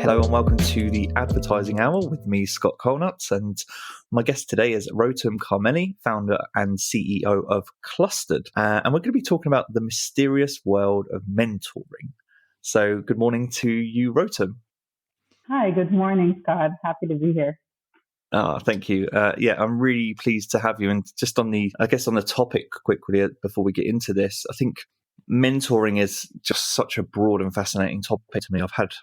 Hello and welcome to the Advertising Hour with me, Scott Colnuts, and my guest today is Rotem Carmely, founder and CEO of Clustered, and we're going to be talking about the mysterious world of mentoring. So good morning to you, Rotem. Hi, good morning, Scott. Happy to be here. Thank you. I'm really pleased to have you. And just on the topic quickly before we get into this, I think mentoring is just such a broad and fascinating topic to me. I've had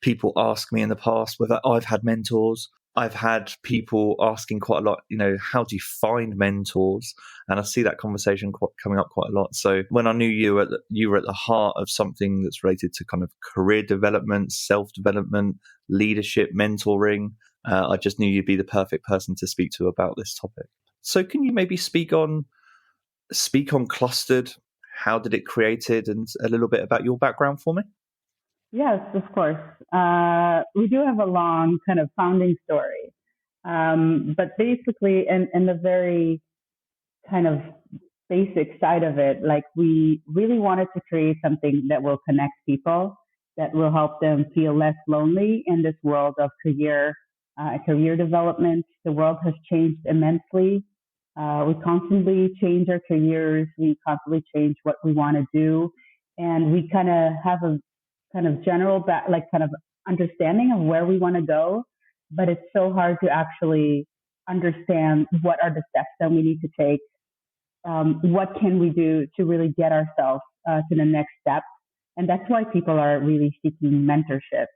people ask me in the past whether I've had mentors. I've had people asking quite a lot, how do you find mentors? And I see that conversation coming up quite a lot. So when I knew you were at the heart of something that's related to kind of career development, self-development, leadership, mentoring, I just knew you'd be the perfect person to speak to about this topic. So can you maybe speak on Clustered? How did it created, and a little bit about your background for me? Yes, of course. We do have a long kind of founding story. But basically, in the very kind of basic side of it, like we really wanted to create something that will connect people, that will help them feel less lonely in this world of career development. The world has changed immensely. We constantly change our careers. We constantly change what we want to do. And we kind of have a kind of general, kind of understanding of where we want to go. But it's so hard to actually understand what are the steps that we need to take. What can we do to really get ourselves to the next step? And that's why people are really seeking mentorship.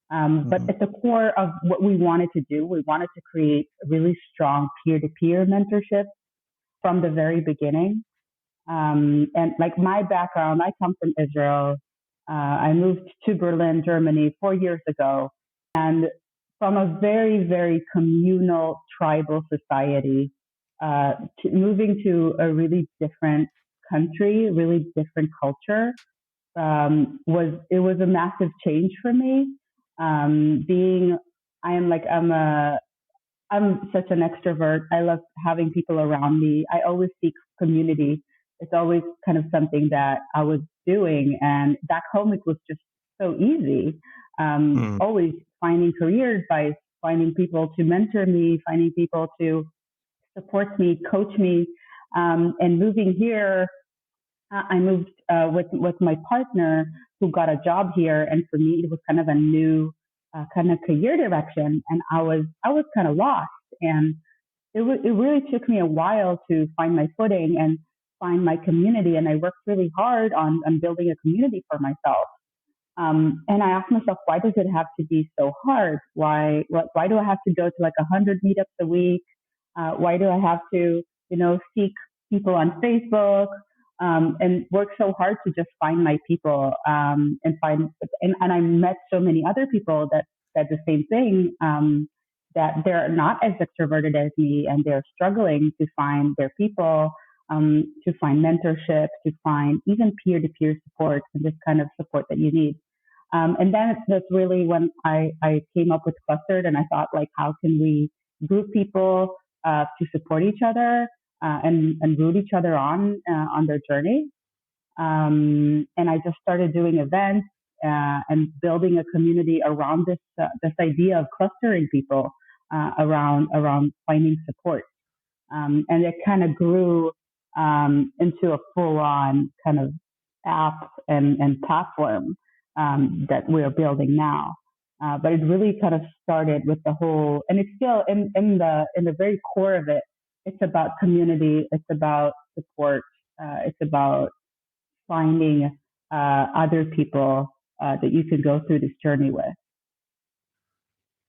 But at the core of what we wanted to do, we wanted to create a really strong peer-to-peer mentorship from the very beginning. And like my background, I come from Israel. I moved to Berlin, Germany 4 years ago. And from a very, very communal tribal society, moving to a really different country, really different culture, was a massive change for me. I'm such an extrovert. I love having people around me. I always seek community. It's always kind of something that I was doing, and back home it was just so easy. Always finding career advice, finding people to mentor me, finding people to support me, coach me, and moving here. I moved with my partner who got a job here, and for me it was kind of a new kind of career direction, and I was kind of lost, and it really took me a while to find my footing and find my community, and I worked really hard on building a community for myself. And I asked myself, why does it have to be so hard? Why do I have to go to like 100 meetups a week? Why do I have to, seek people on Facebook and work so hard to just find my people and I met so many other people that said the same thing, that they're not as extroverted as me and they're struggling to find their people, to find mentorship, to find even peer-to-peer support and this kind of support that you need. And then that's really when I came up with Clustered, and I thought, like, how can we group people to support each other and root each other on their journey. And I just started doing events and building a community around this idea of clustering people around finding support. And it kind of grew into a full-on kind of app and platform that we're building now. But it really kind of started with the whole, and it's still in the very core of it. It's about community. It's about support. It's about finding other people that you can go through this journey with.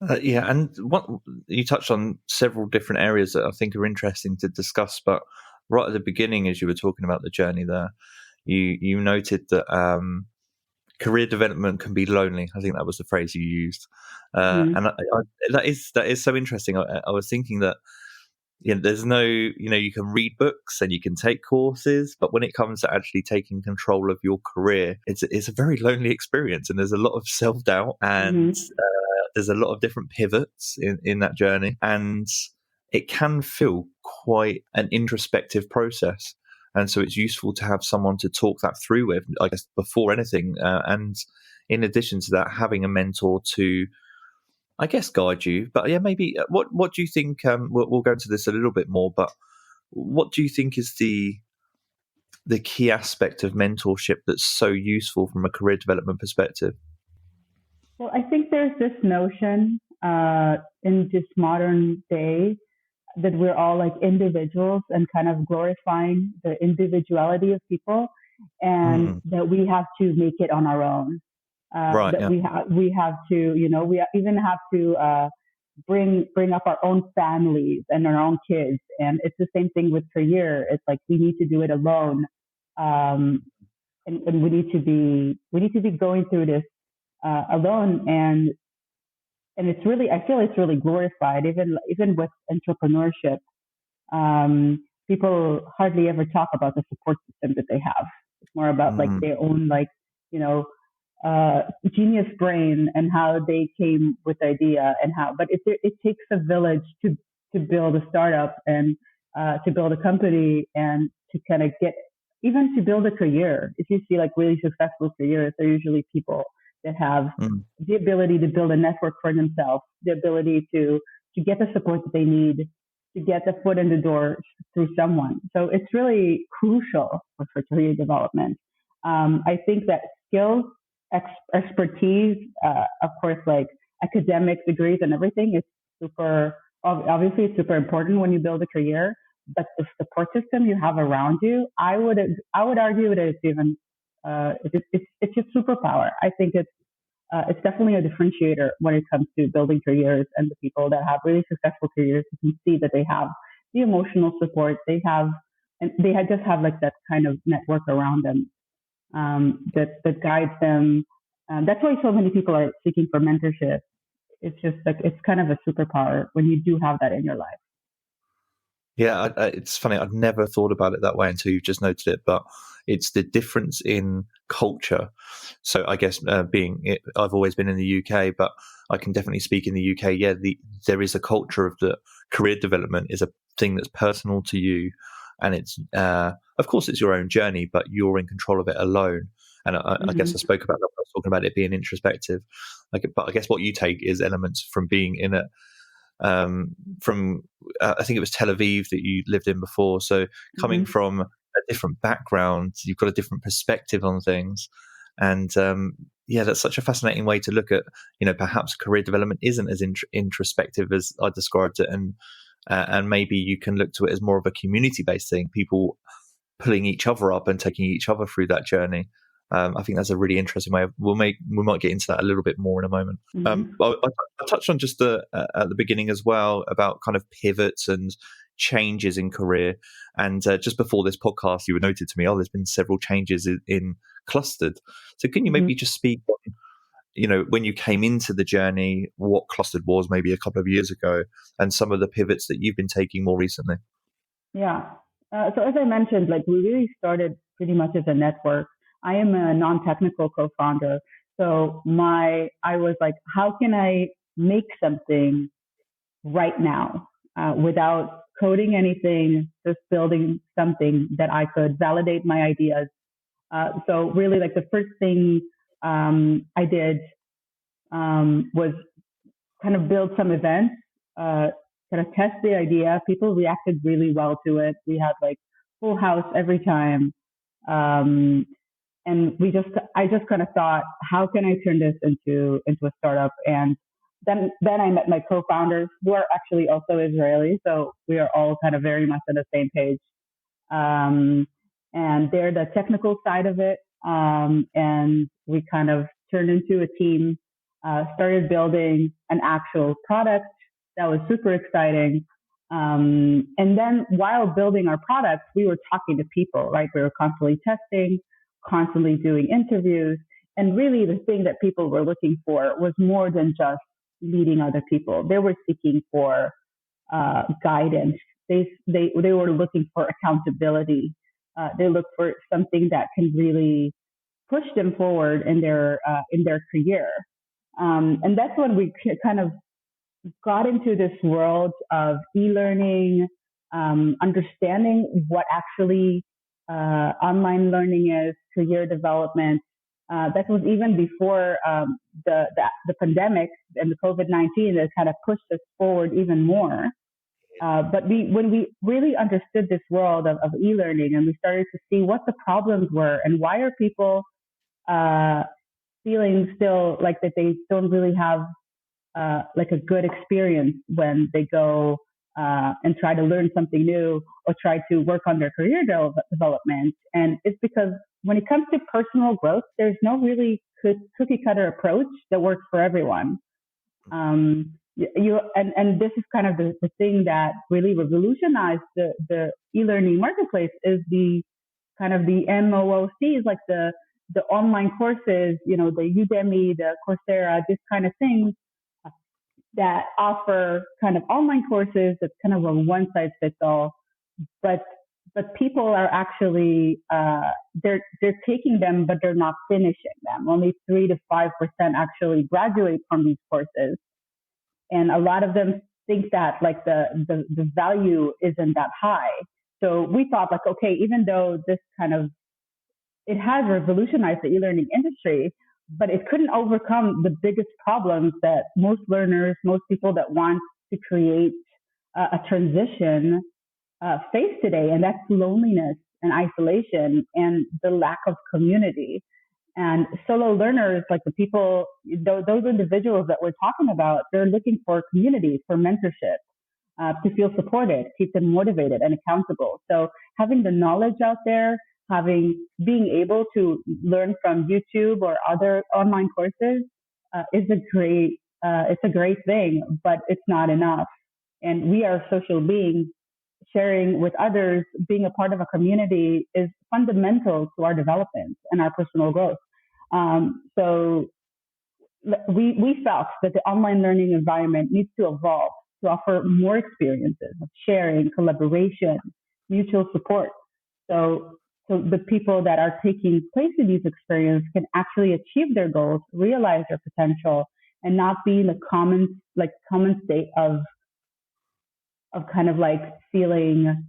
And what you touched on several different areas that I think are interesting to discuss. But right at the beginning, as you were talking about the journey there, you noted that career development can be lonely. I think that was the phrase you used, and that is so interesting. I was thinking that there's no, you can read books and you can take courses, but when it comes to actually taking control of your career, it's a very lonely experience, and there's a lot of self-doubt, and there's a lot of different pivots in that journey, and it can feel quite an introspective process. And so it's useful to have someone to talk that through with, I guess, before anything. And in addition to that, having a mentor to, I guess, guide you. But yeah, maybe what do you think? We'll go into this a little bit more, but what do you think is the key aspect of mentorship that's so useful from a career development perspective? Well, I think there's this notion in this modern day that we're all like individuals and kind of glorifying the individuality of people, and Mm, that we have to make it on our own. right. That Yeah. we have to, we even have to bring up our own families and our own kids. And it's the same thing with career. It's like we need to do it alone, um, and we need to be going through this alone. And it's really, I feel it's really glorified, even with entrepreneurship. People hardly ever talk about the support system that they have. It's more about like Mm, their own, like, you know, genius brain and how they came with the idea and how, but it takes a village to build a startup and to build a company and to kind of get, even to build a career. If you see like really successful careers, they're usually people that have mm, the ability to build a network for themselves, the ability to get the support that they need, to get the foot in the door through someone. So it's really crucial for career development. I think that skills, expertise, of course, like academic degrees and everything is super, obviously it's super important when you build a career, but the support system you have around you, I would argue that it's even, it's a superpower. I think it's definitely a differentiator when it comes to building careers, and the people that have really successful careers, you can see that they have the emotional support they have, and just have like that kind of network around them, that guides them. That's why so many people are seeking for mentorship. It's just like it's kind of a superpower when you do have that in your life. yeah, it's funny. I'd never thought about it that way until you've just noted it. But it's the difference in culture. So I guess I've always been in the UK, but I can definitely speak in the UK. Yeah, there is a culture of the career development is a thing that's personal to you, and it's of course it's your own journey, but you're in control of it alone. And I guess I Mm-hmm. spoke about that when I was talking about it being introspective. But I guess what you take is elements from being in it, from I think it was Tel Aviv that you lived in before. So coming Mm-hmm. from a different background, you've got a different perspective on things, and yeah, that's such a fascinating way to look at. Perhaps career development isn't as introspective as I described it, and maybe you can look to it as more of a community-based thing. People pulling each other up and taking each other through that journey. I think that's a really interesting way. We might get into that a little bit more in a moment. Mm-hmm. I touched on just at the beginning as well about kind of pivots and changes in career. And just before this podcast, you were noted to me, there's been several changes in Clustered. So can you Mm-hmm. maybe just speak on, when you came into the journey, what Clustered was maybe a couple of years ago, and some of the pivots that you've been taking more recently? Yeah. So as I mentioned, like we really started pretty much as a network. I am a non-technical co-founder. So I was like, how can I make something right now without coding anything, just building something that I could validate my ideas. So really like the first thing I did was kind of build some events, uh, kind of test the idea. People reacted really well to it. We had like full house every time. Um, and I just kind of thought, how can I turn this into a startup? And then I met my co-founders, who are actually also Israeli, so we are all kind of very much on the same page. Um, and they're the technical side of it, and we kind of turned into a team, started building an actual product that was super exciting. And then while building our products, we were talking to people, right? We were constantly testing, constantly doing interviews. And really the thing that people were looking for was more than just leading other people. They were seeking for guidance. They were looking for accountability. They look for something that can really push them forward in their career. And that's when we kind of got into this world of e-learning, understanding what actually online learning is, career development, That was even before the pandemic and the COVID-19 that kind of pushed us forward even more. But when we really understood this world of e-learning and we started to see what the problems were and why are people uh, feeling still like that they don't really have like a good experience when they go and try to learn something new or try to work on their career development. And it's because when it comes to personal growth, there's no really cookie cutter approach that works for everyone. And this is kind of the thing that really revolutionized the e-learning marketplace is the kind of the MOOCs, like the online courses, the Udemy, the Coursera, this kind of thing that offer kind of online courses that's kind of a one size fits all, but people are actually they're taking them, but they're not finishing them. Only 3 to 5% actually graduate from these courses, and a lot of them think that like the value isn't that high. So we thought like, okay, even though this kind of it has revolutionized the e-learning industry, but it couldn't overcome the biggest problems that most learners, most people that want to create a transition face today, and that's loneliness and isolation and the lack of community. And solo learners, like the people, those individuals that we're talking about, they're looking for community, for mentorship, to feel supported, keep them motivated and accountable. So having the knowledge out there, being able to learn from YouTube or other online courses is it's a great thing, but it's not enough. And we are social beings. Sharing with others, being a part of a community is fundamental to our development and our personal growth. So we felt that the online learning environment needs to evolve to offer more experiences of sharing, collaboration, mutual support. So, so the people that are taking place in these experiences can actually achieve their goals, realize their potential, and not be in a common state of kind of like feeling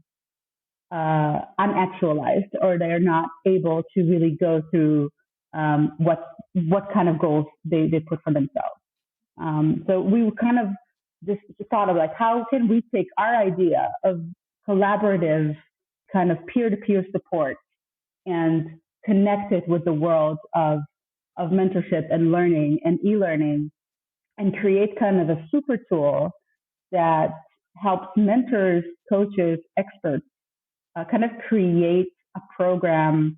unactualized, or they're not able to really go through what kind of goals they put for themselves. So we kind of just thought of like, how can we take our idea of collaborative kind of peer-to-peer support and connect it with the world of mentorship and learning and e-learning and create kind of a super tool that helps mentors, coaches, experts kind of create a program,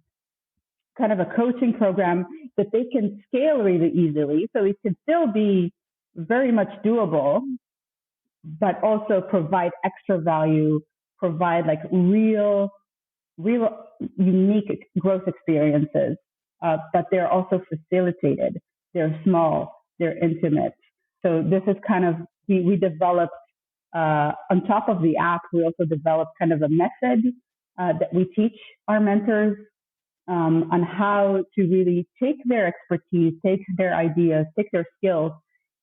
kind of a coaching program that they can scale really easily. So it can still be very much doable, but also provide extra value, provide like real unique growth experiences. But they're also facilitated. They're small. They're intimate. So this is kind of, we developed, on top of the app, we also developed kind of a method that we teach our mentors on how to really take their expertise, take their ideas, take their skills,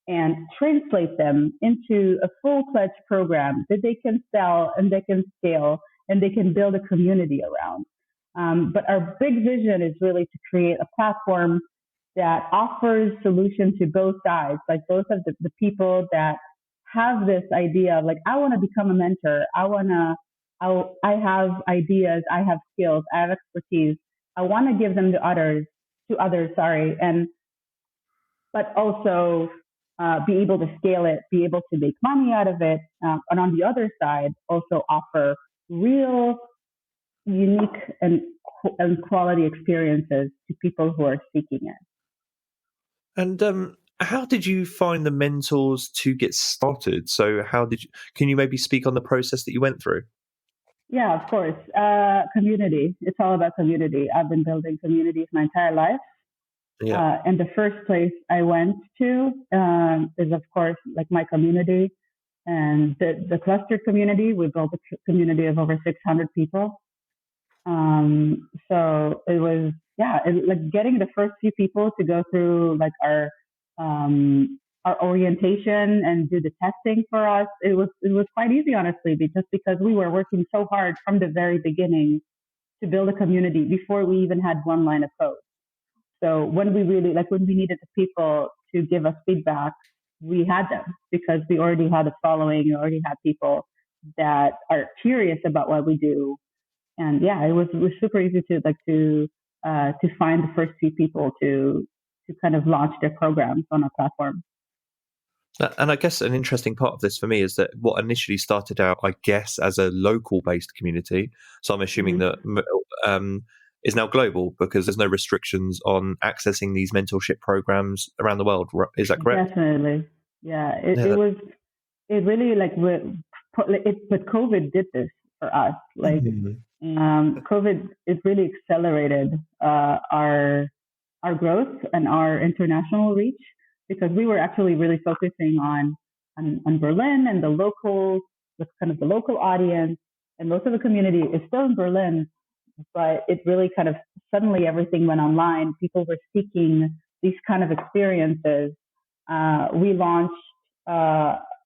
and translate them into a full-fledged program that they can sell and they can scale and they can build a community around. But our big vision is really to create a platform that offers solutions to both sides, like both of the people that have this idea of like, I want to become a mentor. I have ideas, I have skills, I have expertise. I want to give them to others, sorry, but also be able to scale it, be able to make money out of it, and on the other side, also offer real, unique, and quality experiences to people who are seeking it. And how did you find the mentors to get started? So can you maybe speak on the process that you went through? Yeah, of course. Community. It's all about community. I've been building communities my entire life. Yeah. And the first place I went to is, of course, like my community and the clustered community. We built a community of over 600 people. So it was, like getting the first few people to go through like our orientation and do the testing for us. It was quite easy, honestly, just because we were working so hard from the very beginning to build a community before we even had one line of code. So when we needed the people to give us feedback, we had them because we already had a following, we already had people that are curious about what we do. And yeah, it was super easy to find the first few people to kind of launch their programs on our platform. And I guess an interesting part of this for me is that what initially started out, I guess, as a local-based community, so I'm assuming that is now global because there's no restrictions on accessing these mentorship programs around the world. Is that correct? Definitely. Yeah, Yeah. it really but COVID did this for us. COVID, it really accelerated our growth and our international reach because we were actually really focusing on Berlin and the local, with kind of the local audience, and most of the community is still in Berlin, but it really kind of suddenly everything went online. People were seeking these kind of experiences. We launched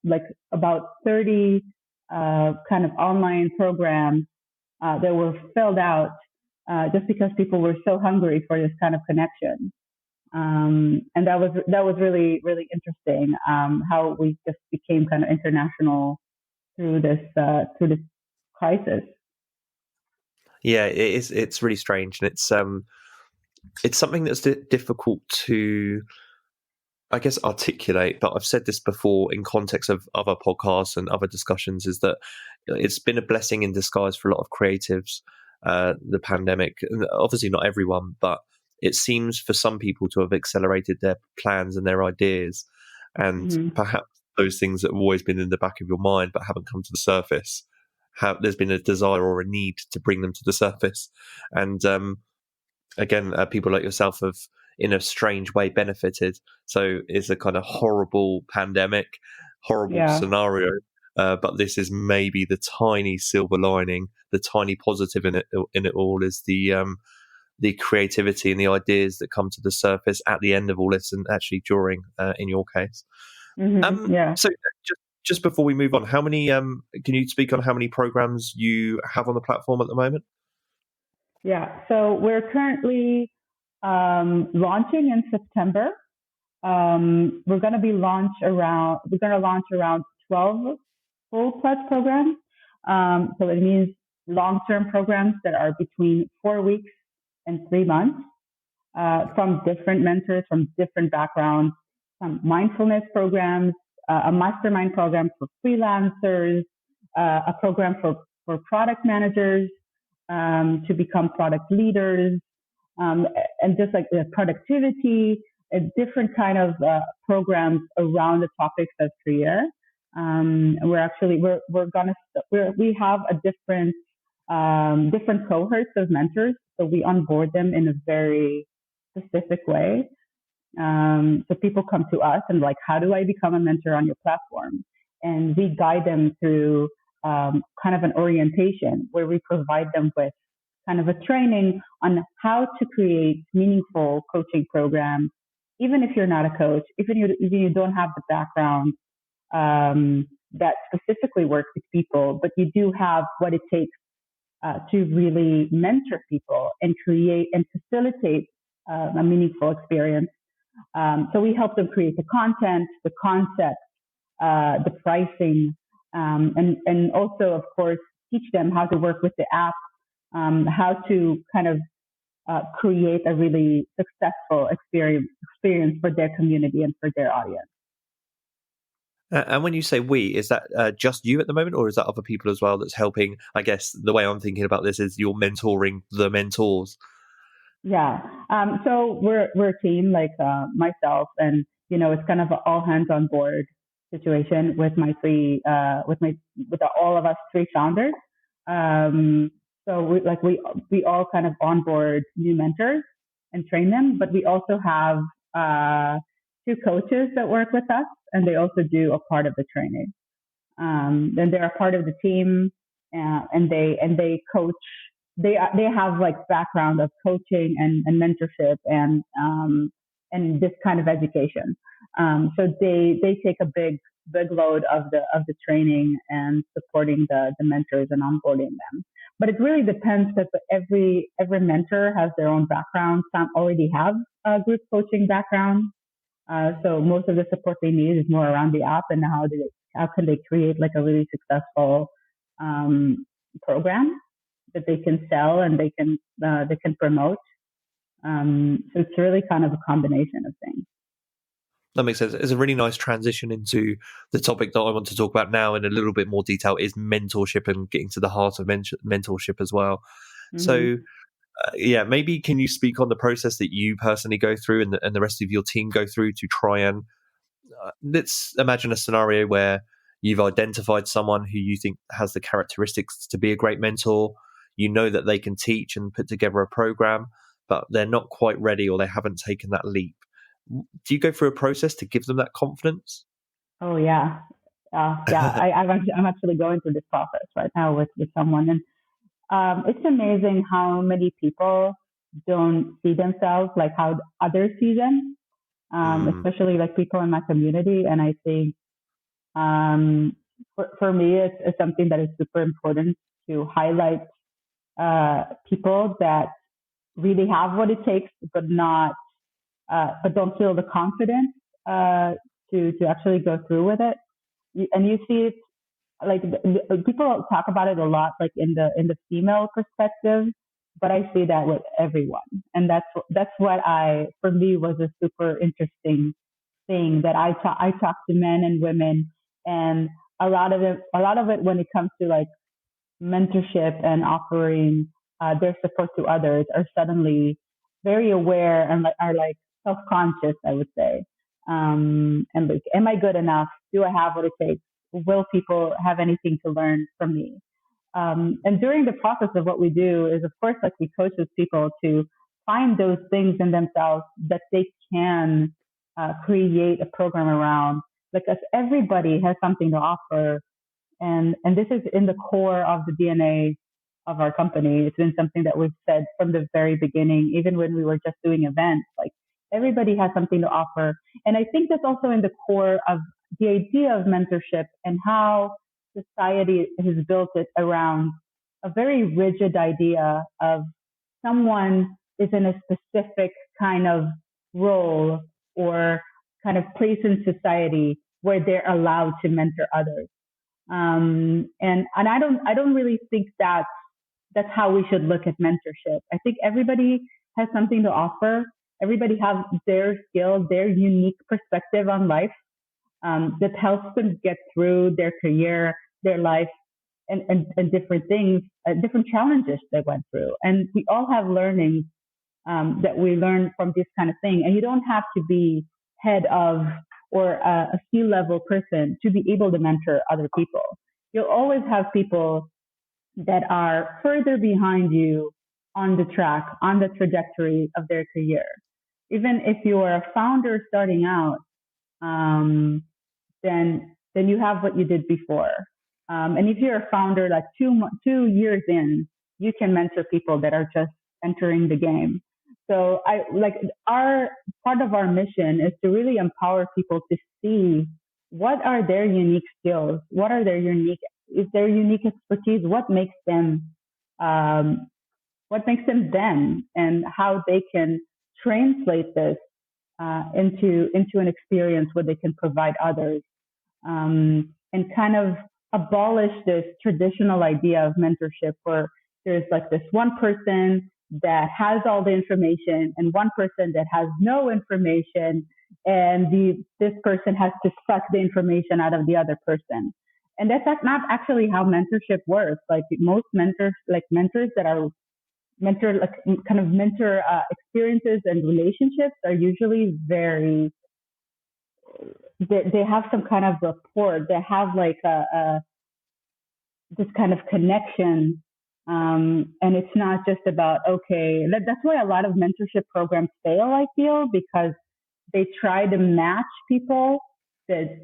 like about 30 kind of online programs that were filled out just because people were so hungry for this kind of connection. And that was really really interesting how we just became kind of international through this crisis. Yeah, it's really strange, and it's something that's difficult to, I guess, articulate, but I've said this before in context of other podcasts and other discussions, is that it's been a blessing in disguise for a lot of creatives, the pandemic. Obviously not everyone, but it seems for some people to have accelerated their plans and their ideas. And perhaps those things that have always been in the back of your mind but haven't come to the surface, there's been a desire or a need to bring them to the surface. And again, people like yourself have, in a strange way, benefited. So it's a kind of horrible pandemic, horrible scenario, but this is maybe the tiny silver lining, the tiny positive in it all is the creativity and the ideas that come to the surface at the end of all this, and actually during, in your case. So just before we move on, how many? Can you speak on how many programs you have on the platform at the moment? Yeah, so we're currently launching in September. We're going to launch around 12 full-fledged programs. So it means long-term programs that are between 4 weeks and 3 months from different mentors, from different backgrounds, some mindfulness programs, a mastermind program for freelancers, a program for product managers to become product leaders, and just like the productivity, different kind of programs around the topics of career. We have a different cohorts of mentors, so we onboard them in a very specific way. So people come to us and like, how do I become a mentor on your platform? And we guide them through kind of an orientation where we provide them with kind of a training on how to create meaningful coaching programs, even if you're not a coach, even if you don't have the background that specifically works with people, but you do have what it takes to really mentor people and create and facilitate a meaningful experience. So we help them create the content, the concept, the pricing, and also, of course, teach them how to work with the app, how to kind of create a really successful experience for their community and for their audience. And when you say we, is that just you at the moment, or is that other people as well that's helping? I guess the way I'm thinking about this is you're mentoring the mentors. Yeah. So we're a team, like myself, and it's kind of an all hands on board situation with all of us three founders. So we all kind of onboard new mentors and train them, but we also have two coaches that work with us, and they also do a part of the training. Then they're a part of the team, and they coach. They have like background of coaching and mentorship and this kind of education. So they take a big load of the training and supporting the mentors and onboarding them. But it really depends because every mentor has their own background. Some already have a group coaching background. So most of the support they need is more around the app and how can they create like a really successful um, program that they can sell and they can promote. So it's really kind of a combination of things. That makes sense. It's a really nice transition into the topic that I want to talk about now in a little bit more detail, is mentorship and getting to the heart of mentorship as well. Mm-hmm. So, yeah, maybe can you speak on the process that you personally go through and the rest of your team go through to try and let's imagine a scenario where you've identified someone who you think has the characteristics to be a great mentor. You know that they can teach and put together a program, but they're not quite ready or they haven't taken that leap. Do you go through a process to give them that confidence? Oh yeah, yeah. I'm actually going through this process right now with someone, and it's amazing how many people don't see themselves like how others see them, Mm, especially like people in my community. And I think for me, it's something that is super important to highlight people that really have what it takes, but don't feel the confidence uh, to actually go through with it. And you see it like people talk about it a lot, like in the female perspective, but I see that with everyone, and that's what I for me was a super interesting thing that I talk to men and women, and a lot of it when it comes to like mentorship and offering their support to others are suddenly very aware and like, are like self-conscious, I would say. And like, am I good enough? Do I have what it takes? Will people have anything to learn from me? And during the process of what we do is, of course, like we coach those people to find those things in themselves that they can create a program around. Because everybody has something to offer, and this is in the core of the DNA of our company. It's been something that we've said from the very beginning, even when we were just doing events, like everybody has something to offer. And I think that's also in the core of the idea of mentorship and how society has built it around a very rigid idea of someone is in a specific kind of role or kind of place in society where they're allowed to mentor others. And I don't really think that that's how we should look at mentorship. I think everybody has something to offer. Everybody has their skill, their unique perspective on life that helps them get through their career, their life, and different things, different challenges they went through. And we all have learnings that we learn from this kind of thing. And you don't have to be head of or a C-level person to be able to mentor other people. You'll always have people that are further behind you on the track, on the trajectory of their career. Even if you are a founder starting out, um, then you have what you did before. And if you're a founder like 2 years in, you can mentor people that are just entering the game. So I like our part of our mission is to really empower people to see what are their unique skills, what are their unique is their unique expertise, um, what makes them, and how they can translate this into an experience where they can provide others, and kind of abolish this traditional idea of mentorship where there's like this one person that has all the information and one person that has no information, and this person has to suck the information out of the other person. And that's not actually how mentorship works. Like most mentors, like mentors that are like kind of mentor experiences and relationships are usually very they have some kind of rapport. They have like this kind of connection. And it's not just about, okay, that's why a lot of mentorship programs fail, I feel, because they try to match people that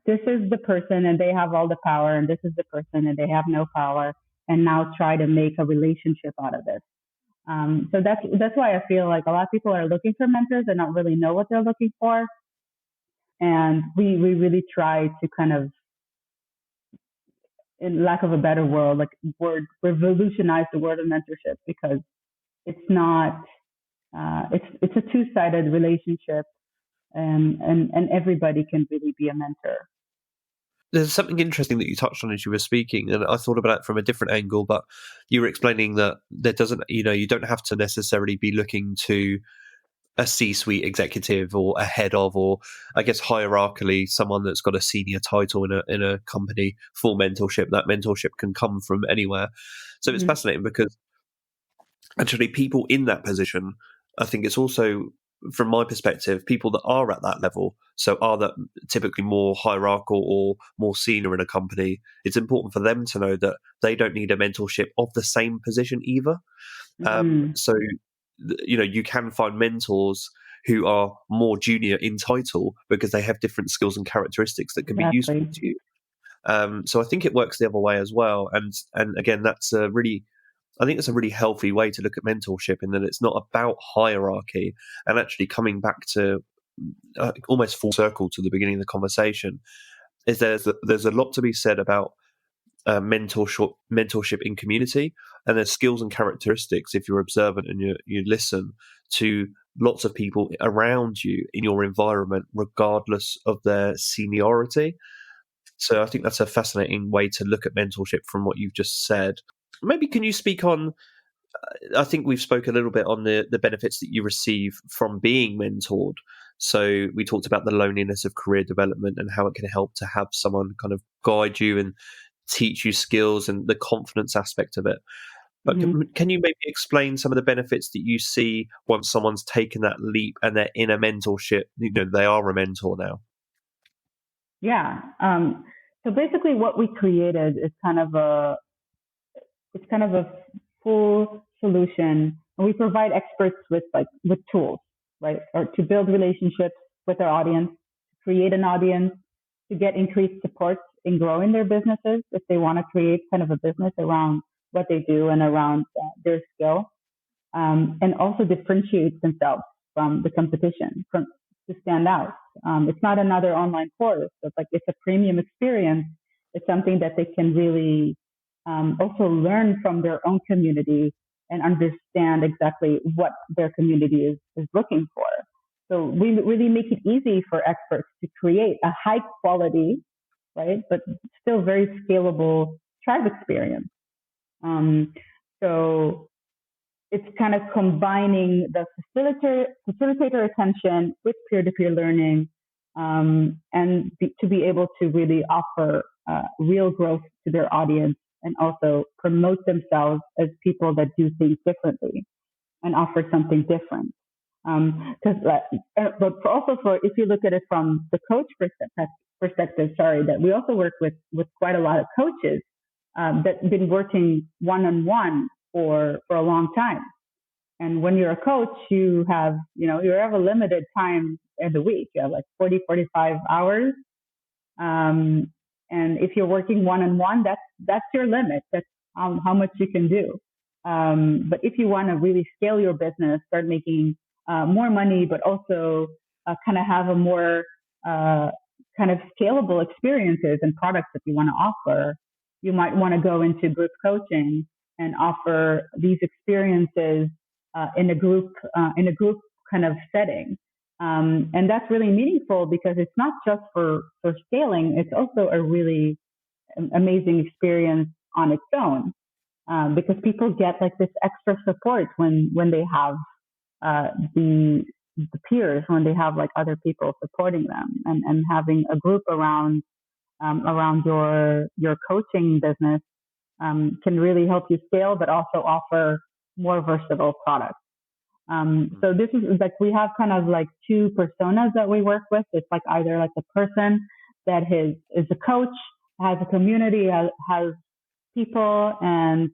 this is the person and they have all the power, and this is the person and they have no power, and now try to make a relationship out of this. So that's why I feel like a lot of people are looking for mentors and not really know what they're looking for. And we really try to kind of, in lack of a better word, like revolutionize the word of mentorship, because it's not. It's a two-sided relationship, and everybody can really be a mentor. There's something interesting that you touched on as you were speaking, and I thought about it from a different angle, but you were explaining that there doesn't, you don't have to necessarily be looking to a C-suite executive or a head of, or I guess hierarchically, someone that's got a senior title in a company for mentorship. That mentorship can come from anywhere. So it's fascinating because actually people in that position, I think it's also, from my perspective, people that are at that level, so are that typically more hierarchical or more senior in a company, it's important for them to know that they don't need a mentorship of the same position either. So, you can find mentors who are more junior in title because they have different skills and characteristics that can be useful to you. So I think it works the other way as well. And again, I think it's a really healthy way to look at mentorship, in that it's not about hierarchy, and actually coming back to almost full circle to the beginning of the conversation, is there's a lot to be said about mentorship in community, and there's skills and characteristics, if you're observant and you listen to lots of people around you in your environment, regardless of their seniority. So I think that's a fascinating way to look at mentorship from what you've just said. Maybe can you speak on, I think we've spoken a little bit on the benefits that you receive from being mentored. So we talked about the loneliness of career development and how it can help to have someone kind of guide you and teach you skills, and the confidence aspect of it. But can you maybe explain some of the benefits that you see once someone's taken that leap and they're in a mentorship, they are a mentor now? Yeah. So basically, what we created is kind of a full solution, and we provide experts with tools, right, or to build relationships with our audience, create an audience, to get increased support in growing their businesses if they want to create kind of a business around what they do and around their skill, and also differentiate themselves from the competition, to stand out. It's not another online course. It's a premium experience. It's something that they can really also learn from their own community and understand exactly what their community is looking for. So we really make it easy for experts to create a high quality, right, but still very scalable tribe experience. So it's kind of combining the facilitator attention with peer-to-peer learning, to be able to really offer real growth to their audience, and also promote themselves as people that do things differently and offer something different. But if you look at it from the coach perspective, that we also work with quite a lot of coaches that have been working one-on-one for a long time. And when you're a coach, you have a limited time in the week. You have 40, 45 hours. And if you're working one-on-one, that's your limit. That's how much you can do. But if you want to really scale your business, start making more money, but also kind of have a more kind of scalable experiences and products that you want to offer, you might want to go into group coaching and offer these experiences in a group kind of setting. And that's really meaningful because it's not just for scaling, it's also a really amazing experience on its own, because people get this extra support when they have the peers, when they have other people supporting them, and having a group around your coaching business can really help you scale, but also offer more versatile products. So this is we have kind of two personas that we work with. It's either a person that is a coach, has a community, has people, and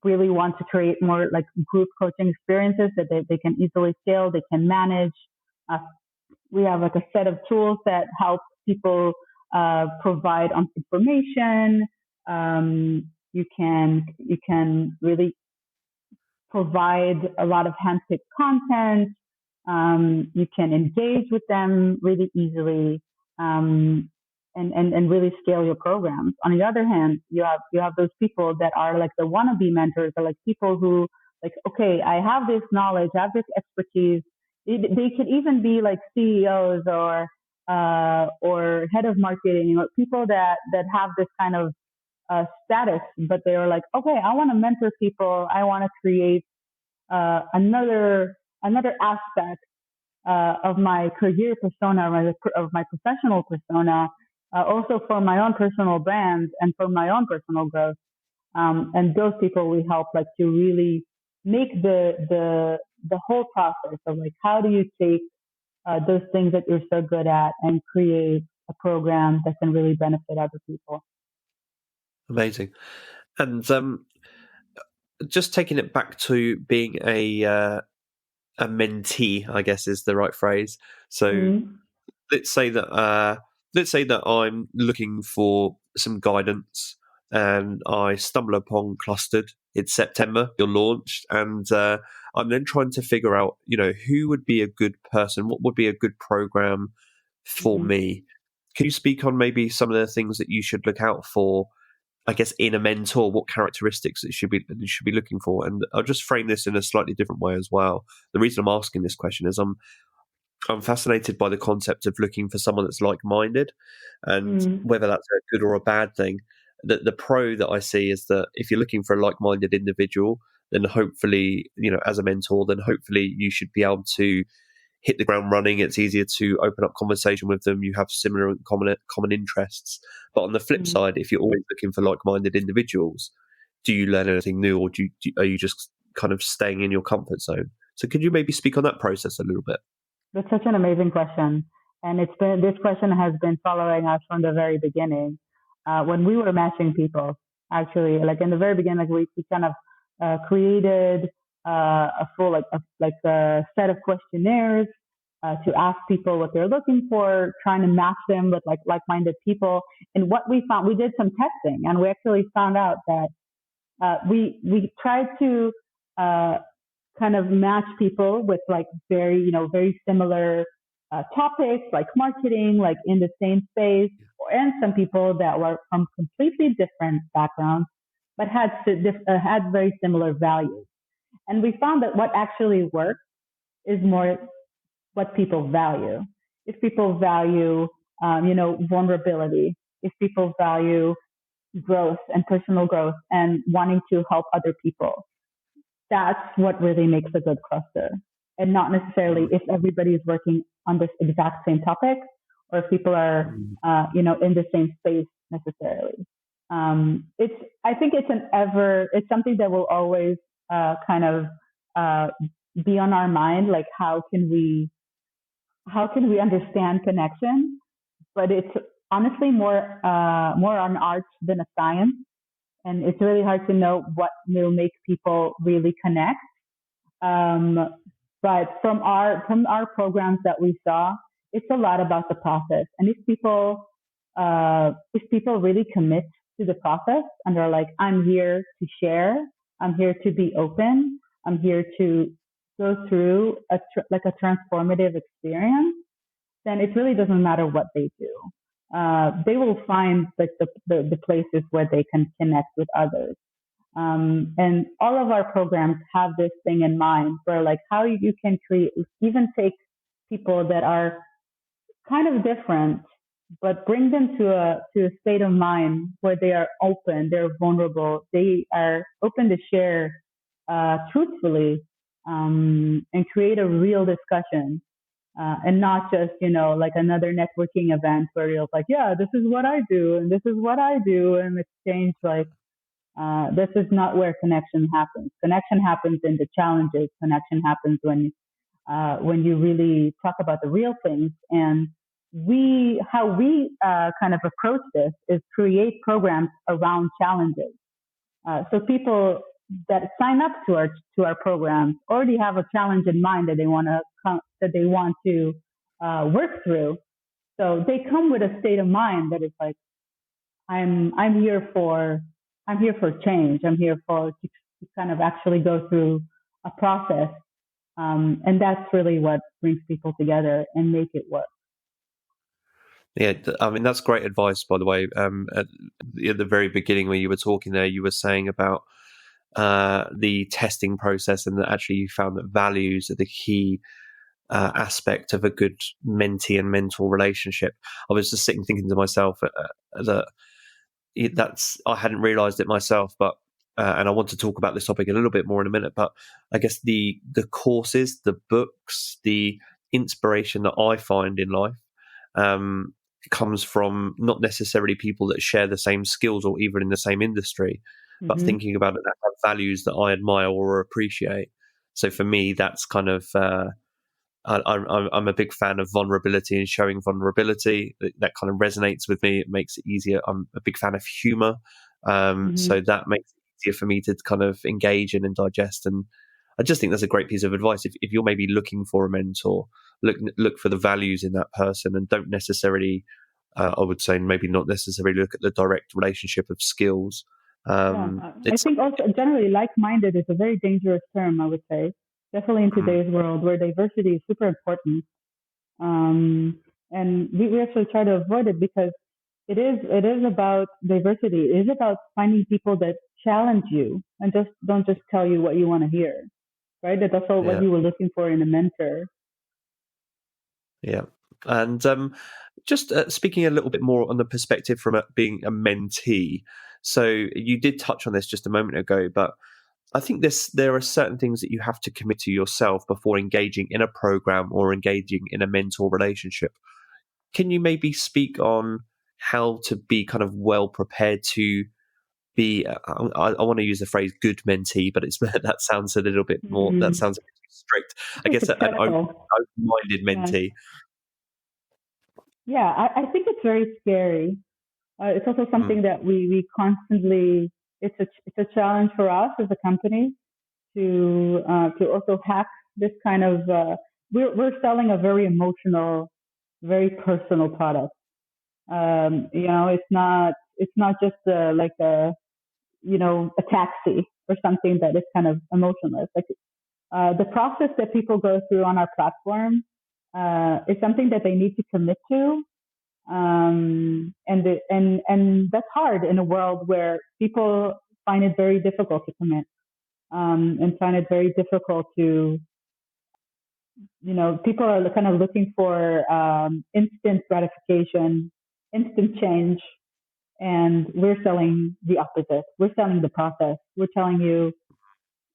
really want to create more group coaching experiences that they can easily scale, they can manage. We have a set of tools that help people provide on information. You can really provide a lot of handpicked content. You can engage with them really easily, and really scale your programs. On the other hand, you have those people that are the wannabe mentors, or people who like, okay, I have this knowledge, I have this expertise. They could even be like CEOs or head of marketing, or people that have this kind of status, but they were like, okay, I want to mentor people. I want to create another aspect of my career persona, of my professional persona, also for my own personal brand and for my own personal growth. And those people we help like to really make the whole process of like how do you take those things that you're so good at and create a program that can really benefit other people. Amazing. And just taking it back to being a mentee, I guess is the right phrase. So Mm-hmm. let's say that I'm looking for some guidance, and I stumble upon Clustered. It's September, you're launched, and I'm then trying to figure out, who would be a good person, what would be a good program for Mm-hmm. me. Can you speak on maybe some of the things that you should look out for, I guess, in a mentor? What characteristics it you should be looking for? And I'll just frame this in a slightly different way as well. The reason I'm asking this question is I'm fascinated by the concept of looking for someone that's like-minded, and Mm-hmm. whether that's a good or a bad thing. The pro that I see is that if you're looking for a like-minded individual, then hopefully, as a mentor, then hopefully you should be able to hit the ground running. It's easier to open up conversation with them. You have similar and common interests. But on the flip Mm-hmm. side, if you're always looking for like-minded individuals, do you learn anything new, or are you just kind of staying in your comfort zone? So could you maybe speak on that process a little bit? That's such an amazing question. And this question has been following us from the very beginning. When we were matching people, actually, like in the very beginning, like we kind of created a full, like a set of questionnaires to ask people what they're looking for, trying to match them with like-minded people. And what we found, we did some testing and we actually found out that we tried to uh, kind of match people with like very similar topics like marketing, like in the same space, and some people that were from completely different backgrounds but had very similar values. And we found that what actually works is more what people value. If people value, vulnerability, if people value growth and personal growth and wanting to help other people, that's what really makes a good cluster. And not necessarily if everybody is working on this exact same topic or if people are, in the same space necessarily. It's, I think it's something that will always kind of uh, be on our mind. Like, how can we understand connection? But it's honestly more an art than a science. And it's really hard to know what will make people really connect. Um, but from our programs that we saw, it's a lot about the process. And if people really commit to the process and they're like, I'm here to share, I'm here to be open, I'm here to go through a transformative experience, then it really doesn't matter what they do. They will find like the places where they can connect with others. And all of our programs have this thing in mind where like how you can even take people that are kind of different, but bring them to a state of mind where they are open, they're vulnerable, they are open to share truthfully, and create a real discussion. And not just, like another networking event where you're like, yeah, this is what I do and this is what I do, and exchange like this is not where connection happens. Connection happens in the challenges. Connection happens when you really talk about the real things. And how we kind of approach this is create programs around challenges. So people that sign up to our programs already have a challenge in mind that they want to work through. So they come with a state of mind that is like, I'm here for change. I'm here to kind of actually go through a process, and that's really what brings people together and make it work. Yeah, I mean, that's great advice, by the way. At the very beginning, when you were talking there, you were saying about the testing process, and that actually you found that values are the key aspect of a good mentee and mentor relationship. I was just sitting thinking to myself that I hadn't realised it myself, but and I want to talk about this topic a little bit more in a minute. But I guess the courses, the books, the inspiration that I find in life comes from not necessarily people that share the same skills or even in the same industry, but thinking about it that have values that I admire or appreciate. So for me, that's kind of I'm a big fan of vulnerability and showing vulnerability. That kind of resonates with me. It makes it easier. I'm a big fan of humor. So that makes it easier for me to kind of engage in and digest. And I just think that's a great piece of advice. If you're maybe looking for a mentor, look for the values in that person, and don't necessarily, I would say, maybe not necessarily look at the direct relationship of skills. I think also generally like-minded is a very dangerous term, I would say, definitely in today's world where diversity is super important. And we actually try to avoid it because it is about diversity. It is about finding people that challenge you and don't just tell you what you want to hear, right? That's also what you were looking for in a mentor. Yeah. And just speaking a little bit more on the perspective from being a mentee. So you did touch on this just a moment ago, but I think there are certain things that you have to commit to yourself before engaging in a program or engaging in a mentor relationship. Can you maybe speak on how to be kind of well prepared to be? I want to use the phrase "good mentee," but that sounds a little bit more. That sounds a bit too strict. I guess an open-minded mentee. Yeah, I think it's very scary. It's also something that we constantly. It's a challenge for us as a company to also hack this kind of. We're selling a very emotional, very personal product. It's not just like a taxi or something that is kind of emotionless. Like the process that people go through on our platform is something that they need to commit to. And that's hard in a world where people find it very difficult to commit, and find it very difficult to, people are kind of looking for instant gratification, instant change, and we're selling the opposite. We're selling the process. We're telling you,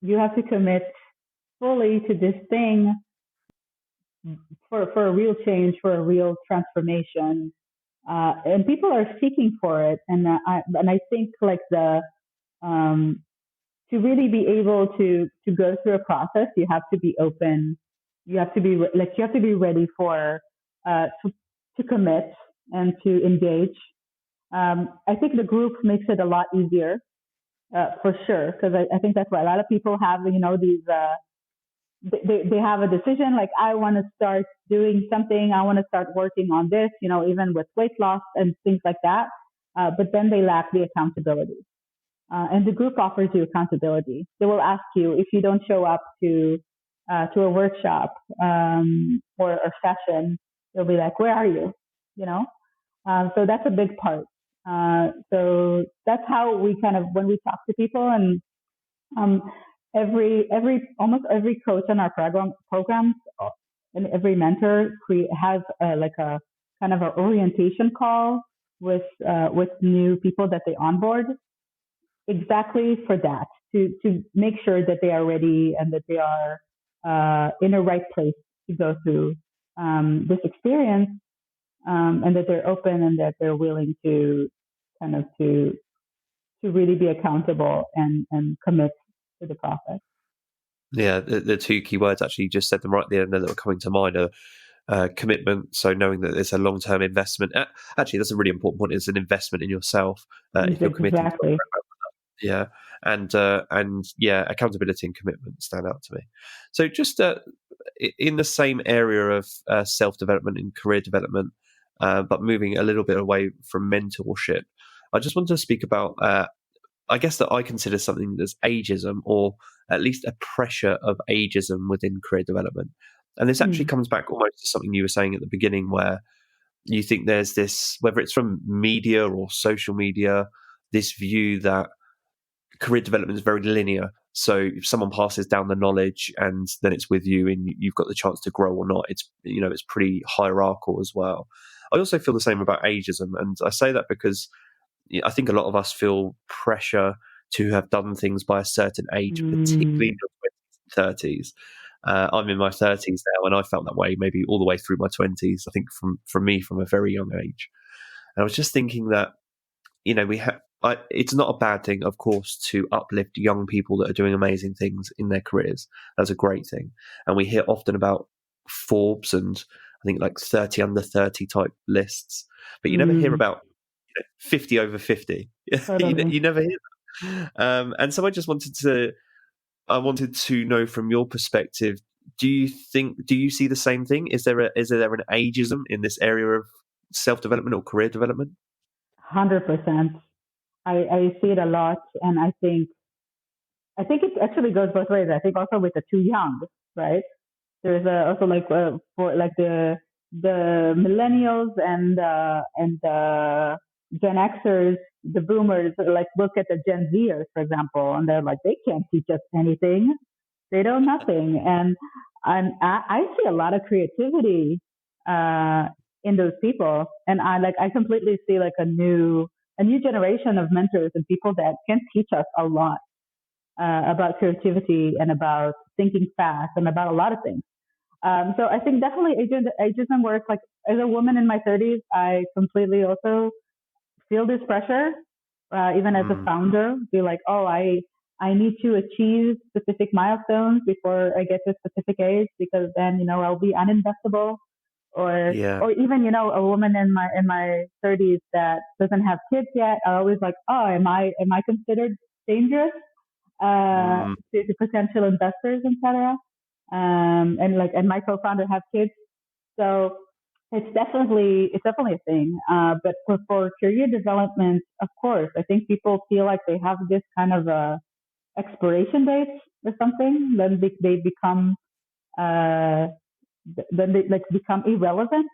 you have to commit fully to this thing for a real change, for a real transformation. And people are seeking for it. And I think like to really be able to go through a process, you have to be open. You have to be ready for to commit and to engage. I think the group makes it a lot easier, for sure, because I think that's why a lot of people have, these. They have a decision like, I want to start doing something. I want to start working on this, even with weight loss and things like that. But then they lack the accountability. And the group offers you accountability. They will ask you if you don't show up to a workshop or a session. They'll be like, "Where are you?" So that's a big part. So that's how we kind of, when we talk to people, and almost every coach on our programs and every mentor has like a kind of an orientation call with new people that they onboard, exactly for that, to make sure that they are ready and that they are in the right place to go through this experience, and that they're open and that they're willing to kind of to really be accountable and commit to the process. Yeah, the two key words, actually, you just said them right at the end that were coming to mind, are commitment. So knowing that it's a long-term investment. Actually, that's a really important point. It's an investment in yourself if you're committing to a program. Yeah, and yeah, accountability and commitment stand out to me. So just in the same area of self-development and career development, but moving a little bit away from mentorship, I just want to speak about, I guess, that I consider something as ageism, or at least a pressure of ageism within career development. And this actually comes back almost to something you were saying at the beginning, where you think there's this, whether it's from media or social media, this view that career development is very linear. So if someone passes down the knowledge and then it's with you and you've got the chance to grow or not, it's pretty hierarchical as well. I also feel the same about ageism, and I say that because I think a lot of us feel pressure to have done things by a certain age, particularly in your 20s and 30s. I'm in my 30s now, and I felt that way maybe all the way through my 20s. I think from me from a very young age. And I was just thinking that it's not a bad thing, of course, to uplift young people that are doing amazing things in their careers. That's a great thing, and we hear often about Forbes and I think like 30 under 30 type lists, but you never hear about 50 over 50. Totally. You never hear that. And so I wanted to know from your perspective, do you see the same thing? Is there an ageism in this area of self-development or career development? 100%. I see it a lot, and I think it actually goes both ways. I think also with the too young, right? There's also like for like the millennials and the Gen Xers, the boomers, like look at the Gen Zers, for example, and they're like, they can't teach us anything. They know nothing. I see a lot of creativity in those people, and I completely see like a new generation of mentors and people that can teach us a lot about creativity and about thinking fast and about a lot of things. So I think definitely ageism works. Like as a woman in my 30s, I completely also feel this pressure, even as a founder, be like, oh, I need to achieve specific milestones before I get to a specific age because then I'll be uninvestable. Or even a woman in my 30s that doesn't have kids yet are always like, oh, am I considered dangerous to potential investors, etc. And my co-founder have kids, so it's definitely a thing. But for career development, of course, I think people feel like they have this kind of expiration date or something. Then they become uh, then they like become irrelevant.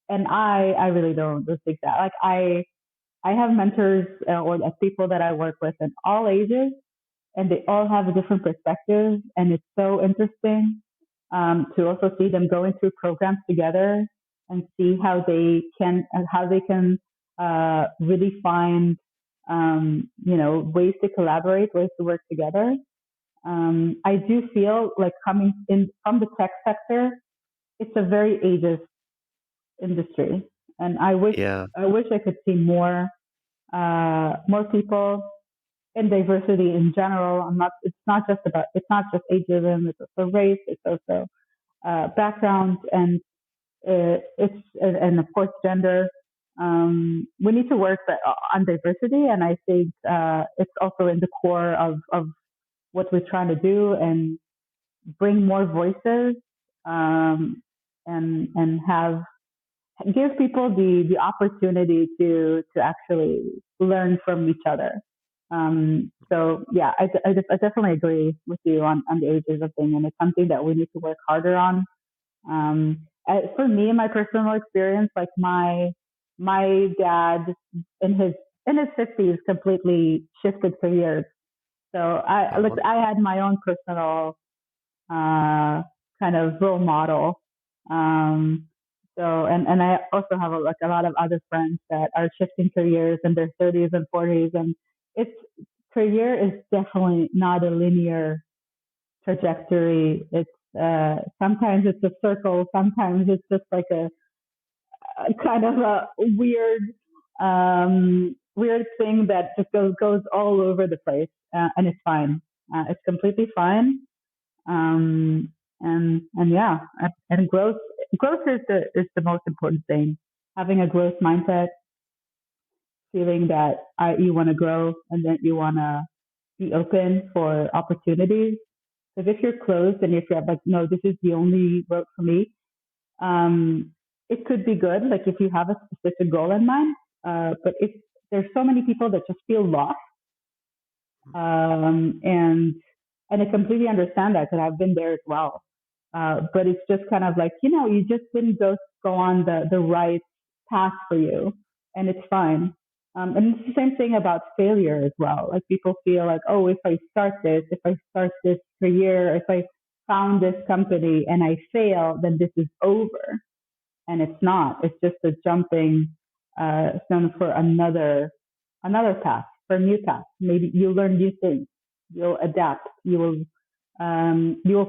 And I really don't think that. Like I have mentors or people that I work with in all ages, and they all have a different perspective, and it's so interesting to also see them going through programs together and see how they can really find ways to collaborate, ways to work together. I do feel like coming in from the tech sector, it's a very ageist industry, and I wish I could see more people and diversity in general. It's not just ageism. It's also race. It's also background, and and of course gender. We need to work on diversity, and I think it's also in the core of what we're trying to do and bring more voices, and give people the opportunity to actually learn from each other. So yeah, I definitely agree with you on the ageism thing, and it's something that we need to work harder on. For me, in my personal experience, like my dad in his 50s completely shifted careers. So I had my own personal kind of role model. Um, and I also have a lot of other friends that are shifting careers in their 30s and 40s, and it's career is definitely not a linear trajectory. It's sometimes it's a circle, sometimes it's just like a kind of a weird thing that just goes all over the place, and it's fine. It's completely fine. Um, and yeah, and growth is the most important thing. Having a growth mindset, feeling that you want to grow and that you want to be open for opportunities. Because if you're closed and if you're like, no, this is the only road for me, um, it could be good. Like if you have a specific goal in mind, but if there's so many people that just feel lost, and I completely understand that because I've been there as well. But it's just kind of like you just didn't go on the right path for you, and it's fine. And it's the same thing about failure as well. Like people feel like, oh, if I start this career, if I found this company and I fail, then this is over. And it's not. It's just a jumping stone for another path, for a new path. Maybe you'll learn new things. You'll adapt. You will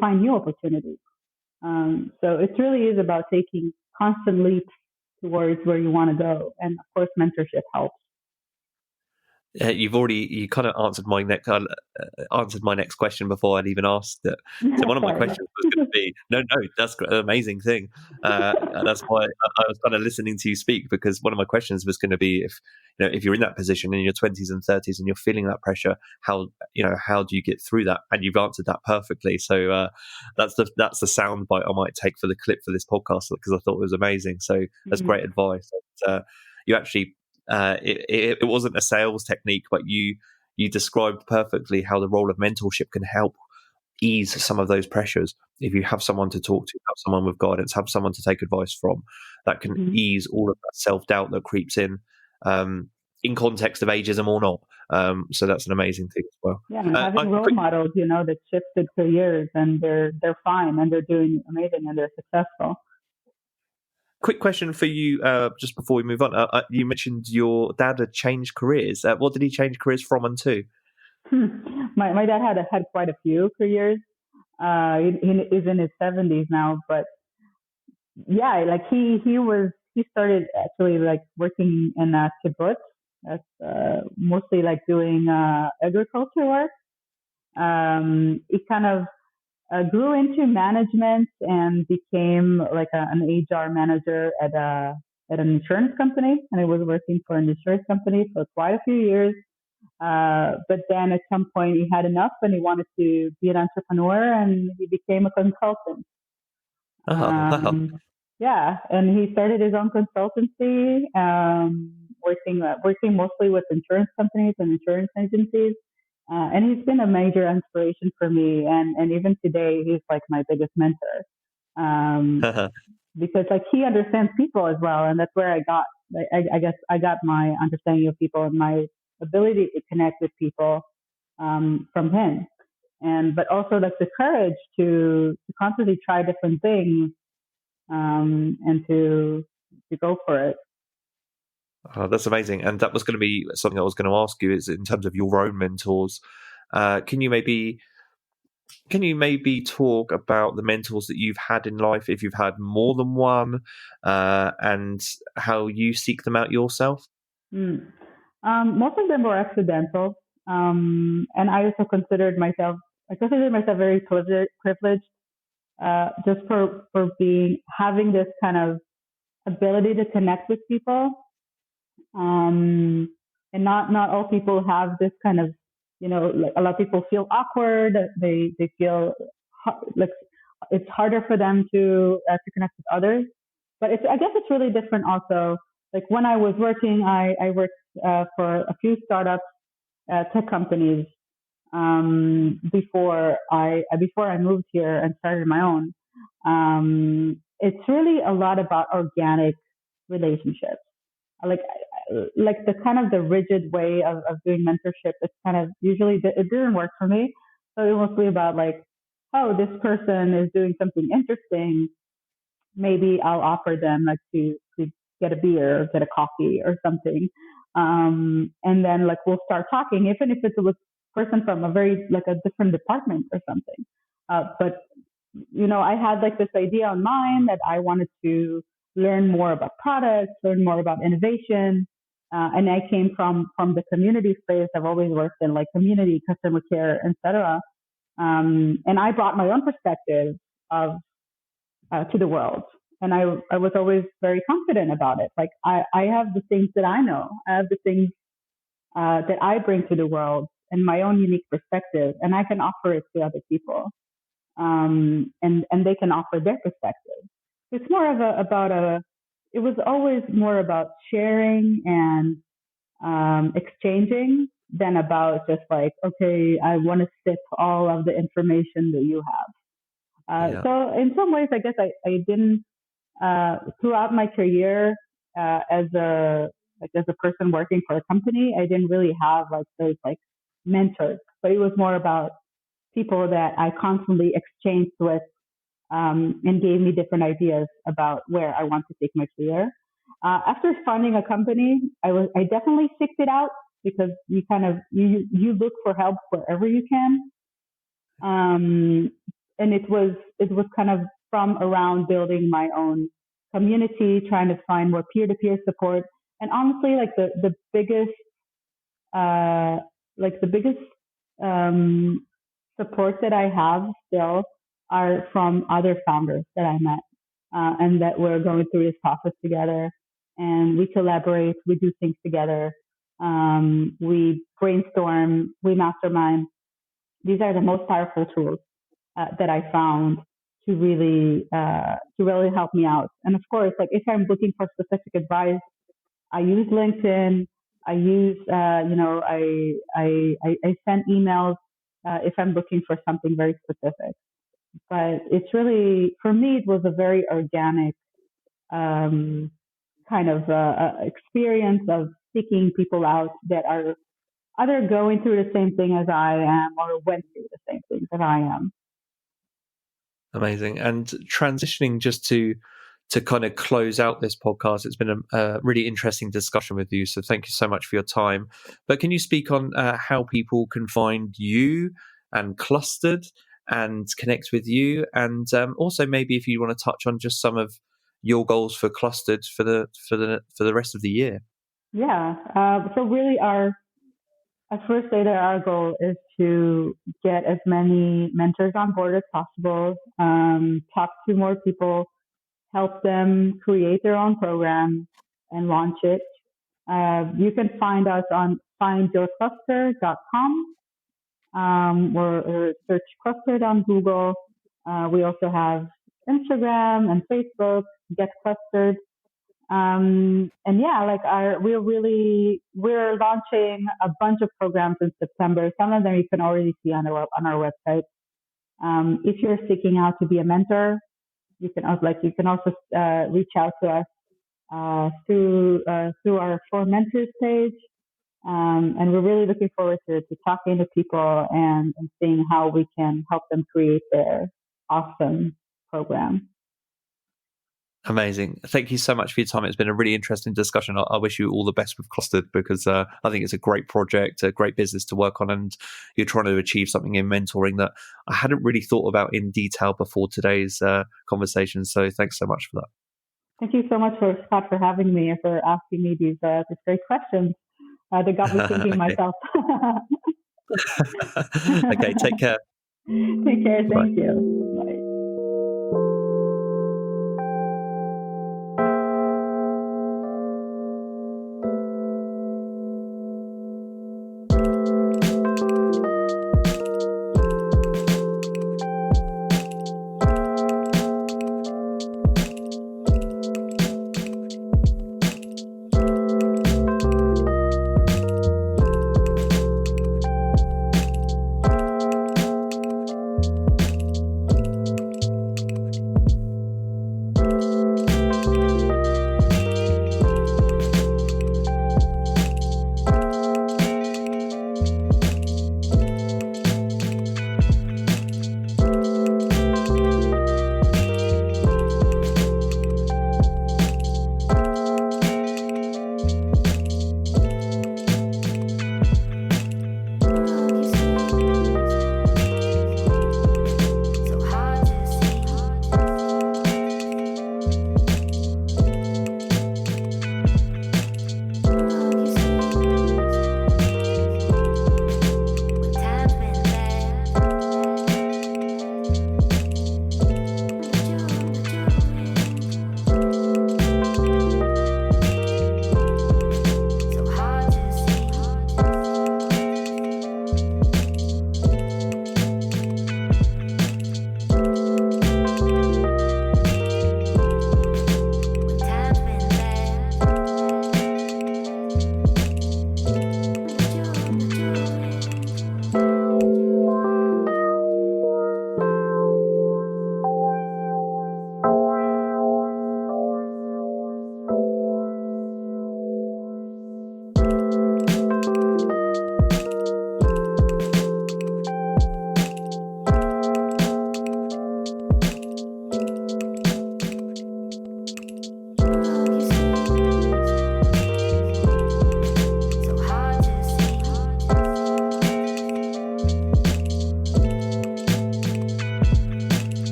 find new opportunities. So it really is about taking constant leaps towards where you want to go. And of course, mentorship helps. You kind of answered my next question before I'd even asked it. So one of my questions was going to be, no, that's an amazing thing. That's why I was kind of listening to you speak, because one of my questions was going to be, if you're in that position in your 20s and 30s and you're feeling that pressure, how do you get through that? And you've answered that perfectly. So that's the sound bite I might take for the clip for this podcast, because I thought it was amazing. So that's great advice. You actually. It wasn't a sales technique, but you described perfectly how the role of mentorship can help ease some of those pressures. If you have someone to talk to, have someone with guidance, have someone to take advice from, that can ease all of that self-doubt that creeps in context of ageism or not. So that's an amazing thing as well. Yeah, and having role models, that shifted careers and they're fine and they're doing amazing and they're successful. Quick question for you, just before we move on. You mentioned your dad had changed careers. What did he change careers from and to? My dad had quite a few careers. He is in his 70s now, but yeah, like he started actually like working in a kibbutz. That's mostly like doing agriculture work. He kind of grew into management and became like an HR manager at an insurance company, and I was working for an insurance company for quite a few years. But then at some point he had enough and he wanted to be an entrepreneur, and he became a consultant. Wow. Yeah, and he started his own consultancy, working mostly with insurance companies and insurance agencies. And he's been a major inspiration for me. And even today, he's like my biggest mentor. Because like he understands people as well. And that's where I guess I got my understanding of people and my ability to connect with people, from him. But also like the courage to constantly try different things, and to go for it. Oh, that's amazing. And that was going to be something I was going to ask you, is in terms of your own mentors. Can you maybe talk about the mentors that you've had in life, if you've had more than one, and how you seek them out yourself? Most of them were accidental. And I also considered myself very privileged, just for having this kind of ability to connect with people. And not all people have this kind of, like a lot of people feel awkward. They feel like it's harder for them to connect with others. But I guess it's really different also. Like when I was working, I worked for a few startups, tech companies, before I moved here and started my own. It's really a lot about organic relationships. Like the kind of the rigid way of doing mentorship, it's kind of usually it didn't work for me. So it was mostly about like, oh, this person is doing something interesting. Maybe I'll offer them like to get a beer or get a coffee or something. And then like we'll start talking, even if it's a person from a very like a different department or something. But I had like this idea on mind that I wanted to learn more about products, learn more about innovation. And I came from the community space. I've always worked in like community, customer care, etc. And I brought my own perspective of to the world. And I was always very confident about it. Like I have the things that I know. I have the things that I bring to the world and my own unique perspective, and I can offer it to other people. And they can offer their perspective. It's more of it was always more about sharing and exchanging than about just like, okay, I want to sip all of the information that you have. Yeah. So in some ways, I guess I didn't, throughout my career as a Like as a person working for a company, I didn't really have like those like mentors, but it was more about people that I constantly exchanged with and gave me different ideas about where I want to take my career. After founding a company, I definitely seeked it out because you look for help wherever you can. And it was kind of from around building my own community, trying to find more peer-to-peer support. And honestly, like uh, the biggest support that I have still are from other founders that I met and that we're going through this process together. And we collaborate, we do things together, we brainstorm, we mastermind. These are the most powerful tools that I found to really help me out. And of course, like if I'm looking for specific advice, I use LinkedIn. I use, I send emails if I'm looking for something very specific. But it's really, for me, it was a very organic um, kind of experience of seeking people out that are either going through the same thing as I am or went through the same thing that I am. Amazing. And transitioning just to kind of close out this podcast, it's been a really interesting discussion with you. So thank you so much for your time. But can you speak on how people can find you and Clustered and connect with you? And also maybe if you want to touch on just some of your goals for Clustered for the rest of the year. Yeah. So really at first say that our goal is to get as many mentors on board as possible, talk to more people, help them create their own program and launch it. You can find us on findyourcluster.com or search Clustered on Google. We also have Instagram and Facebook, Get Clustered. And yeah, like we're launching a bunch of programs in September. Some of them you can already see on our website. If you're seeking out to be a mentor, you can also reach out to us through our For Mentors page. And we're really looking forward to talking to people and seeing how we can help them create their awesome program. Amazing. Thank you so much for your time. It's been a really interesting discussion. I wish you all the best with Clustered because I think it's a great project, a great business to work on, and you're trying to achieve something in mentoring that I hadn't really thought about in detail before today's conversation. So thanks so much for that. Thank you so much, Scott, for having me and for asking me these great questions. That got me thinking myself. Okay, take care. Take care. Bye. Thank you. Bye.